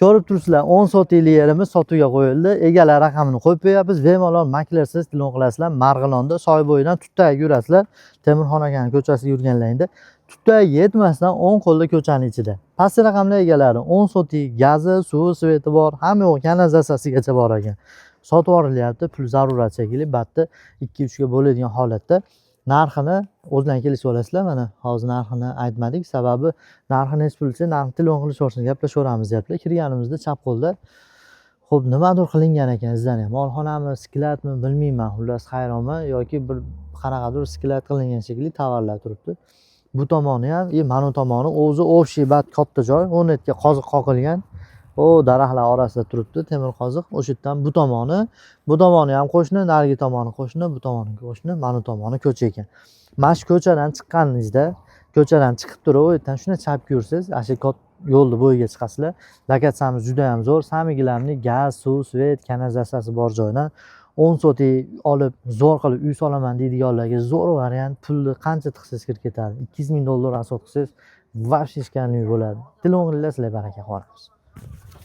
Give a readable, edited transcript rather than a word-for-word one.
Ko'rib turibsizlar, 10 sotiylik yerimiz sotuvga qo'yildi. Egalar raqamini qo'yib qo'yapmiz. Bemalol maklersiz telefon qilasizlar. Marg'ilonda soy bo'yidan Tutdagi yurasizlar. Temurxon akaning ko'chasiga yurganlaringda Tutdagi yetmasdan 10 qo'lda ko'chaning ichida. Past raqamli egalari 10 sotik, gazi, suvi, sveti bor, hamma yo'q, kanalizatsiyasigacha bor ekan. Sotib yuborilyapti, pul zarurat shekilli, batda 2-3 ga bo'ladigan holatda. Narxini o'zlariga kelishib olasizlar. Mana hozir narxini aytmadik, sababi narxini hech bilsa, narxni telefon qilishaversin, gaplashaveramiz deyaptilar. Kirganimizda chap qo'lda xo'p, nimadir qilingan ekan bizdan ham. Molxonami, skladmi bilmayman, xullas hayronman, yoki bir qanaqadir sklad qilingan shekilli tovarlar turibdi. Bu tomoni ham, mana bu tomoni o'zi общий bat katta joy, 10 netga qoziq qoqilgan. O daraxtlar orasida turibdi temir qoziq. O'sha yerdan bu tomoni ham qo'shni, narigi tomoni qo'shni, bu tomoni qo'shni, mana bu tomoni ko'cha ekan. Mana shu ko'chadan chiqqaningizda, ko'chadan chiqib turib, u yerdan shuni chapga yursiz, asha yo'lni bo'yiga chiqasizlar. Lokatsiyamiz juda ham zo'r. Samigilarning gaz, suv, svet, kanalizatsiyasi bor joydan 10 sotik olib zo'r qilib uy solaman deydiganlarga zo'r variant. Pulni qancha tiqsangiz kirib ketadi. 200 ming dollar asot qilsangiz, voобще ishkanli bo'ladi. Telefon qilinglar, sizlarga baraka qoramiz.